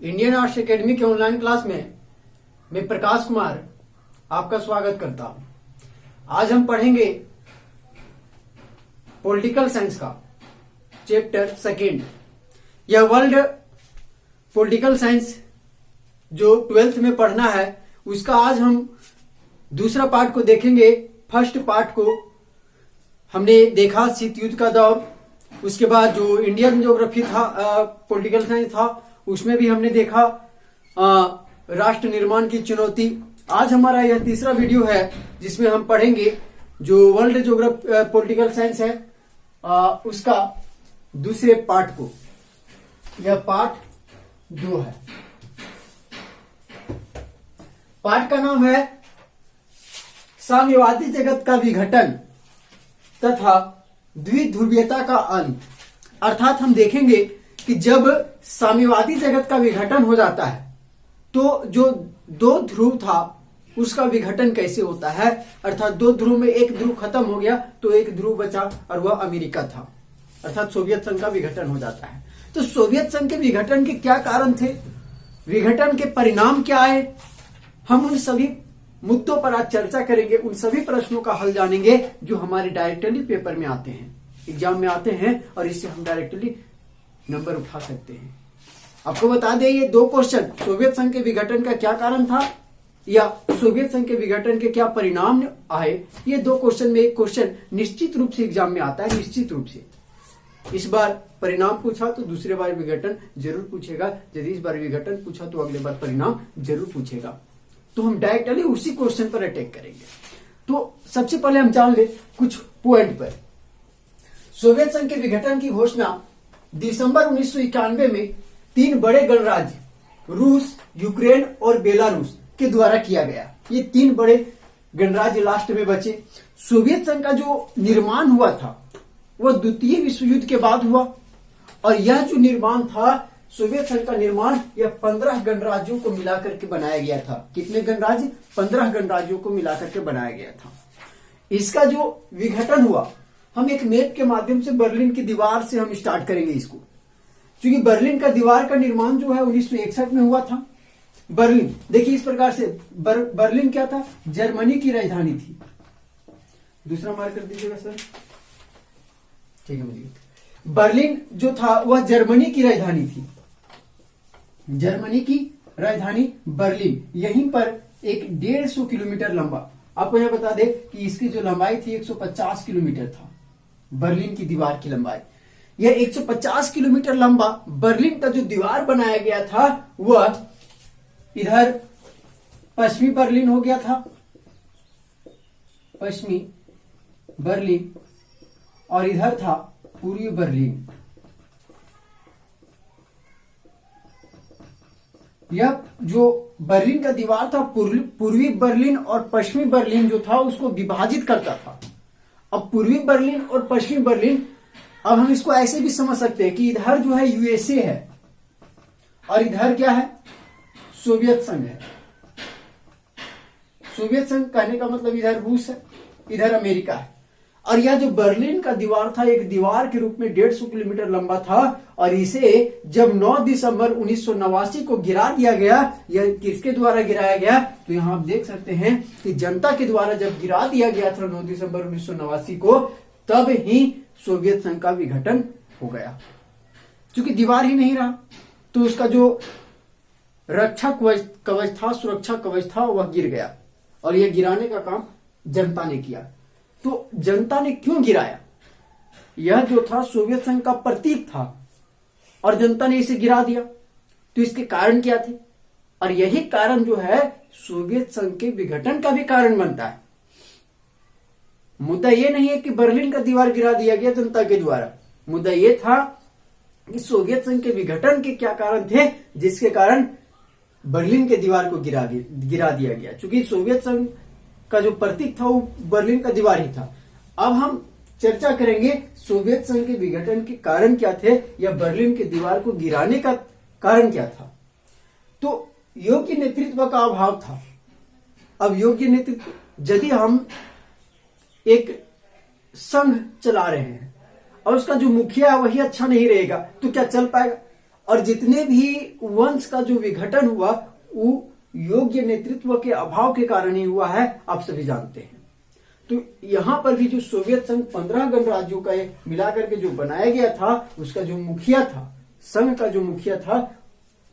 Indian arts academy के online class में मैं प्रकाश कुमार आपका स्वागत करता हूं। आज हम पढ़ेंगे पॉलिटिकल साइंस का चैप्टर सेकेंड। यह वर्ल्ड पॉलिटिकल साइंस जो 12th में पढ़ना है उसका आज हम दूसरा पार्ट को देखेंगे। फर्स्ट पार्ट को हमने देखा शीत युद्ध का दौर, उसके बाद जो इंडियन ज्योग्राफी था, पॉलिटिकल साइंस था, उसमें भी हमने देखा राष्ट्र निर्माण की चुनौती। आज हमारा यह तीसरा वीडियो है जिसमें हम पढ़ेंगे जो वर्ल्ड ज्योग्राफी पॉलिटिकल साइंस है उसका दूसरे पार्ट को। यह पार्ट 2 है। पार्ट का नाम है साम्यवादी जगत का विघटन तथा द्विध्रुवीयता का अंत। अर्थात हम देखेंगे कि जब साम्यवादी जगत का विघटन हो जाता है तो जो 2 ध्रुव था उसका विघटन कैसे होता है। अर्थात 2 ध्रुव में एक ध्रुव खत्म हो गया तो एक ध्रुव बचा और वह अमेरिका था। अर्थात सोवियत संघ का विघटन हो जाता है। तो सोवियत संघ के विघटन के क्या कारण थे, विघटन के परिणाम क्या आए, हम उन सभी मुद्दों पर आज चर्चा करेंगे। उन सभी प्रश्नों का हल जानेंगे जो हमारे डायरेक्टली पेपर में आते हैं, एग्जाम में आते हैं, और इससे हम डायरेक्टली नंबर उठा सकते हैं। आपको बता दें ये 2 क्वेश्चन, सोवियत संघ के विघटन का क्या कारण था या सोवियत संघ के विघटन के क्या परिणाम आए, ये 2 क्वेश्चन में एक क्वेश्चन निश्चित रूप से एग्जाम में आता है। निश्चित रूप से इस बार परिणाम पूछा तो दूसरे बार विघटन जरूर पूछेगा, यदि इस बार विघटन पूछा तो अगले बार परिणाम जरूर पूछेगा। तो हम डायरेक्टली उसी क्वेश्चन पर अटैक करेंगे। तो सबसे पहले हम जान ले कुछ पॉइंट पर। सोवियत संघ के विघटन की घोषणा दिसंबर 1991 में 3 बड़े गणराज्य रूस, यूक्रेन और बेलारूस के द्वारा किया गया। ये 3 बड़े गणराज्य लास्ट में बचे। सोवियत संघ का जो निर्माण हुआ था वह द्वितीय विश्व युद्ध के बाद हुआ, और यह जो निर्माण था सोवियत संघ का निर्माण यह 15 गणराज्यों को मिलाकर के बनाया गया था। कितने गणराज्य? 15 गणराज्यों को मिलाकर के बनाया गया था। इसका जो विघटन हुआ, हम एक मैप के माध्यम से बर्लिन की दीवार से हम स्टार्ट करेंगे इसको, क्योंकि बर्लिन का दीवार का निर्माण जो है 1961 में हुआ था। बर्लिन देखिए इस प्रकार से, बर्लिन क्या था? जर्मनी की राजधानी थी। दूसरा मार्क कर दीजिएगा सर, ठीक है मुझे। बर्लिन जो था वह जर्मनी की राजधानी थी। जर्मनी की राजधानी बर्लिन, यहीं पर एक 150 किलोमीटर लंबा, आपको यह बता दे कि इसकी जो लंबाई थी 150 किलोमीटर था। बर्लिन की दीवार की लंबाई, यह 150 किलोमीटर लंबा बर्लिन का जो दीवार बनाया गया था वह इधर पश्चिमी बर्लिन हो गया था, पश्चिमी बर्लिन, और इधर था पूर्वी बर्लिन। यह जो बर्लिन का दीवार था पूर्वी बर्लिन और पश्चिमी बर्लिन जो था उसको विभाजित करता था। अब पूर्वी बर्लिन और पश्चिमी बर्लिन, अब हम इसको ऐसे भी समझ सकते हैं कि इधर जो है यूएसए है और इधर क्या है? सोवियत संघ है। सोवियत संघ कहने का मतलब इधर रूस है, इधर अमेरिका है। और यह जो बर्लिन का दीवार था एक दीवार के रूप में 150 किलोमीटर लंबा था, और इसे जब 9 दिसंबर 1989 को गिरा दिया गया, यह किसके द्वारा गिराया गया? तो यहां आप देख सकते हैं कि जनता के द्वारा जब गिरा दिया गया था 9 दिसंबर 1989 को, तब ही सोवियत संघ का विघटन हो गया। क्योंकि दीवार ही नहीं रहा तो उसका जो रक्षा कवच था, सुरक्षा कवच था, वह गिर गया, और यह गिराने का काम जनता ने किया। तो जनता ने क्यों गिराया? यह जो था सोवियत संघ का प्रतीक था और जनता ने इसे गिरा दिया। तो इसके कारण क्या थे? और यही कारण जो है सोवियत संघ के विघटन का भी कारण बनता है। मुद्दा यह नहीं है कि बर्लिन का दीवार गिरा दिया गया जनता के द्वारा, मुद्दा यह था कि सोवियत संघ के विघटन के क्या कारण थे जिसके कारण बर्लिन के दीवार को गिरा दिया गया। क्योंकि सोवियत संघ का जो प्रतीक था वो बर्लिन का दीवार ही था। अब हम चर्चा करेंगे सोवियत संघ के विघटन के कारण क्या थे या बर्लिन के दीवार को गिराने का कारण क्या था। तो योग्य नेतृत्व का अभाव था। अब योग्य नेतृत्व, यदि हम एक संघ चला रहे हैं और उसका जो मुखिया है वही अच्छा नहीं रहेगा तो क्या चल पाएगा? और जितने भी वंश का जो विघटन हुआ वो योग्य नेतृत्व के अभाव के कारण ही हुआ है, आप सभी जानते हैं। तो यहां पर भी जो सोवियत संघ 15 गणराज्यों का मिलाकर के जो बनाया गया था, उसका जो मुखिया था, संघ का जो मुखिया था,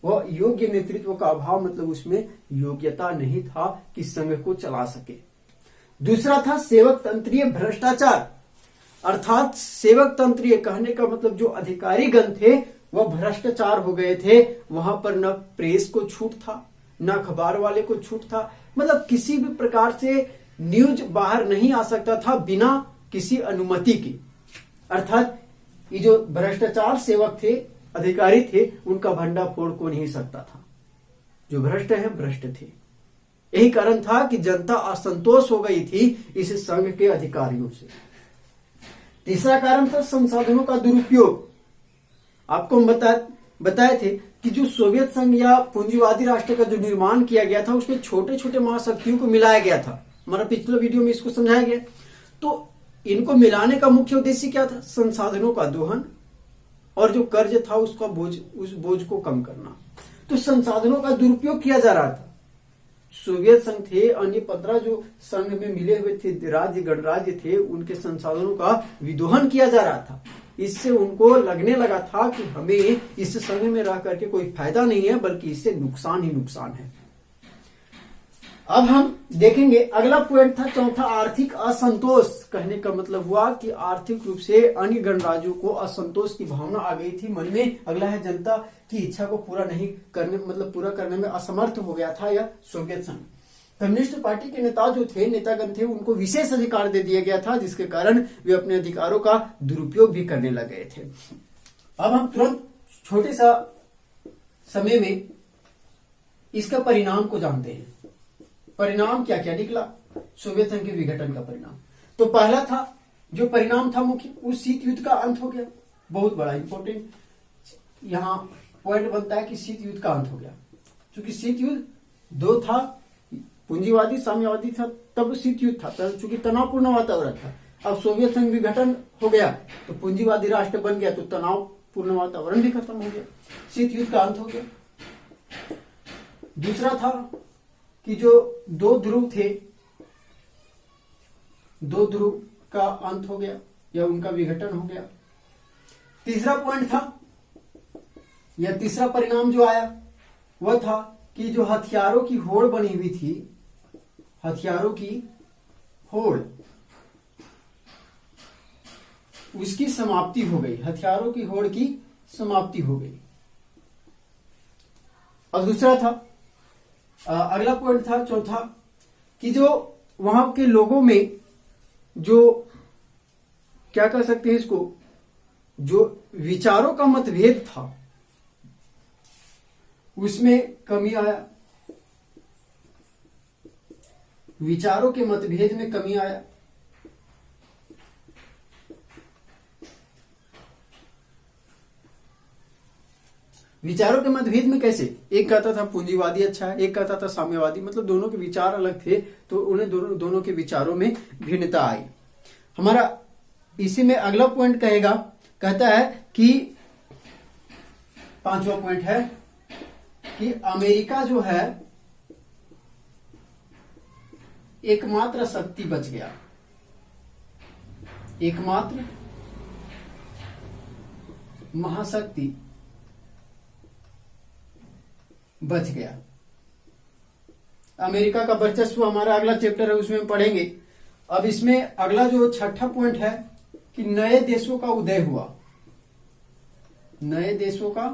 वह योग्य नेतृत्व का अभाव, मतलब उसमें योग्यता नहीं था कि संघ को चला सके। दूसरा था सेवक तंत्रीय भ्रष्टाचार, अर्थात सेवक तंत्रीय कहने का मतलब जो अधिकारी गण थे वह भ्रष्टाचार हो गए थे। वहां पर न प्रेस को छूट था, न अखबार वाले को छूट था, मतलब किसी भी प्रकार से न्यूज बाहर नहीं आ सकता था बिना किसी अनुमति के। अर्थात ये जो भ्रष्टाचार सेवक थे, अधिकारी थे, उनका भंडाफोड़ को नहीं सकता था। जो भ्रष्ट हैं भ्रष्ट थे। यही कारण था कि जनता असंतोष हो गई थी इस संघ के अधिकारियों से। तीसरा कारण था संसाधनों का दुरुपयोग। आपको हम बताए थे कि जो सोवियत संघ या पूंजीवादी राष्ट्र का जो निर्माण किया गया था, उसमें छोटे छोटे महाशक्तियों को मिलाया गया था। हमारा पिछले वीडियो में इसको समझाया गया। तो इनको मिलाने का मुख्य उद्देश्य क्या था? संसाधनों का दोहन और जो कर्ज था उसका उस बोझ को कम करना। तो संसाधनों का दुरुपयोग किया जा रहा था। सोवियत संघ थे, अन्य 15 जो संघ में मिले हुए थे राज्य गणराज्य थे, उनके संसाधनों का विदोहन किया जा रहा था। इससे उनको लगने लगा था कि हमें इस संघ में रह करके कोई फायदा नहीं है, बल्कि इससे नुकसान ही नुकसान है। अब हम देखेंगे अगला पॉइंट था चौथा, आर्थिक असंतोष। कहने का मतलब हुआ कि आर्थिक रूप से अन्य गणराज्यों को असंतोष की भावना आ गई थी मन में। अगला है जनता की इच्छा को पूरा नहीं करने, मतलब पूरा करने में असमर्थ हो गया था यह सोवियत संघ। कम्युनिस्ट पार्टी के नेता जो थे, नेतागण थे, उनको विशेष अधिकार दे दिया गया था, जिसके कारण वे अपने अधिकारों का दुरुपयोग भी करने लग गए थे। अब हम तुरंत छोटे सा समय में इसका परिणाम को जानते हैं। परिणाम क्या क्या निकला सोवियत संघ के विघटन का परिणाम? तो पहला था, जो परिणाम था मुख्य, उस शीत युद्ध का अंत हो गया। बहुत बड़ा इंपॉर्टेंट यहां पॉइंट बनता है कि शीत युद्ध का अंत हो गया। क्योंकि शीत युद्ध दो था, पूंजीवादी साम्यवादी था, तब शीत युद्ध था, चूंकि तनावपूर्ण वातावरण था। अब सोवियत संघ विघटन हो गया तो पूंजीवादी राष्ट्र बन गया, तो तनावपूर्ण वातावरण भी खत्म हो गया, शीत युद्ध का अंत हो गया। दूसरा था कि जो दो ध्रुव थे, दो ध्रुव का अंत हो गया या उनका विघटन हो गया। तीसरा पॉइंट था या तीसरा परिणाम जो आया वह था कि जो हथियारों की होड़ बनी हुई थी, हथियारों की होड़, उसकी समाप्ति हो गई। हथियारों की होड़ की समाप्ति हो गई। और दूसरा था, अगला पॉइंट था चौथा, कि जो वहां के लोगों में जो क्या कह सकते हैं इसको, जो विचारों का मतभेद था, उसमें कमी आया। विचारों के मतभेद में कमी आया। विचारों के मतभेद में कैसे? एक कहता था पूंजीवादी अच्छा है, एक कहता था साम्यवादी, मतलब दोनों के विचार अलग थे, तो उन्हें दोनों के विचारों में भिन्नता आई। हमारा इसी में अगला पॉइंट कहता है कि पांचवा पॉइंट है कि अमेरिका जो है एकमात्र शक्ति बच गया, एकमात्र महाशक्ति बच गया। अमेरिका का वर्चस्व हमारा अगला चैप्टर है, उसमें पढ़ेंगे। अब इसमें अगला जो छठा पॉइंट है कि नए देशों का उदय हुआ, नए देशों का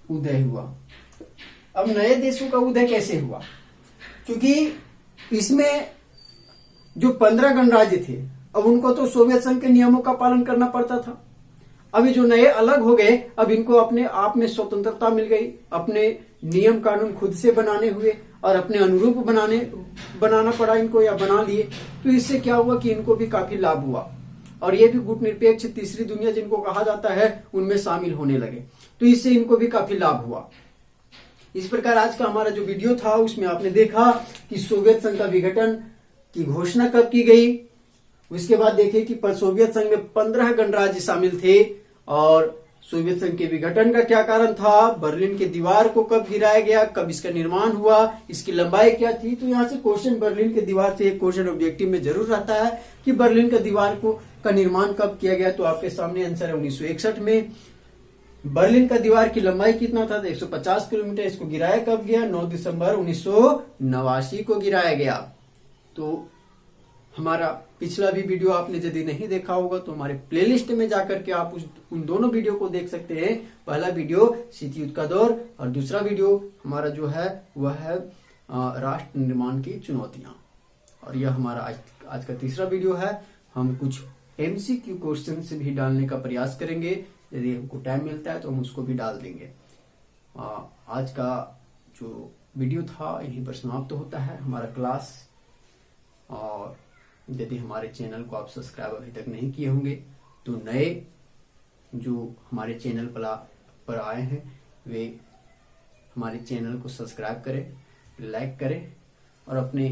उदय हुआ। अब नए देशों का उदय कैसे हुआ? क्योंकि इसमें जो 15 गणराज्य थे, अब उनको तो सोवियत संघ के नियमों का पालन करना पड़ता था। अभी जो नए अलग हो गए, अब इनको अपने आप में स्वतंत्रता मिल गई, अपने नियम कानून खुद से बनाने हुए और अपने अनुरूप बनाना पड़ा इनको, या बना लिए। तो इससे क्या हुआ कि इनको भी काफी लाभ हुआ, और ये भी गुटनिरपेक्ष तीसरी दुनिया जिनको कहा जाता है उनमें शामिल होने लगे, तो इससे इनको भी काफी लाभ हुआ। इस प्रकार आज का हमारा जो वीडियो था उसमें आपने देखा कि सोवियत संघ का विघटन की घोषणा कब की गई। उसके बाद देखिए कि सोवियत संघ में 15 गणराज्य शामिल थे और सोवियत संघ के विघटन का क्या कारण था, बर्लिन के दीवार को कब गिराया गया, कब इसका निर्माण हुआ, इसकी लंबाई क्या थी। तो यहाँ से क्वेश्चन बर्लिन के दीवार से एक क्वेश्चन ऑब्जेक्टिव में जरूर रहता है कि बर्लिन का दीवार का निर्माण कब किया गया। तो आपके सामने आंसर है 1961 में। बर्लिन का दीवार की लंबाई कितना था, 150 किलोमीटर। इसको गिराया कब गया, 9 दिसंबर 1989 को गिराया गया। तो हमारा पिछला भी वीडियो आपने यदि नहीं देखा होगा तो हमारे प्लेलिस्ट में जाकर के आप उन दोनों वीडियो को देख सकते हैं। पहला वीडियो शीत युद्ध का दौर और दूसरा वीडियो हमारा जो है वह है राष्ट्र निर्माण की चुनौतियां। और यह हमारा आज का तीसरा वीडियो है। हम कुछ MCQ क्वेश्चन भी डालने का प्रयास करेंगे, यदि हमको टाइम मिलता है तो हम उसको भी डाल देंगे। आज का जो वीडियो था यहीं पर समाप्त होता है हमारा क्लास। और यदि हमारे चैनल को आप सब्सक्राइब अभी तक नहीं किए होंगे तो नए जो हमारे चैनल पर आए हैं वे हमारे चैनल को सब्सक्राइब करें, लाइक करें और अपने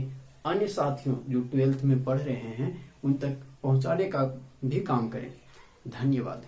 अन्य साथियों जो 12th में पढ़ रहे हैं उन तक पहुंचाने का भी काम करें। धन्यवाद।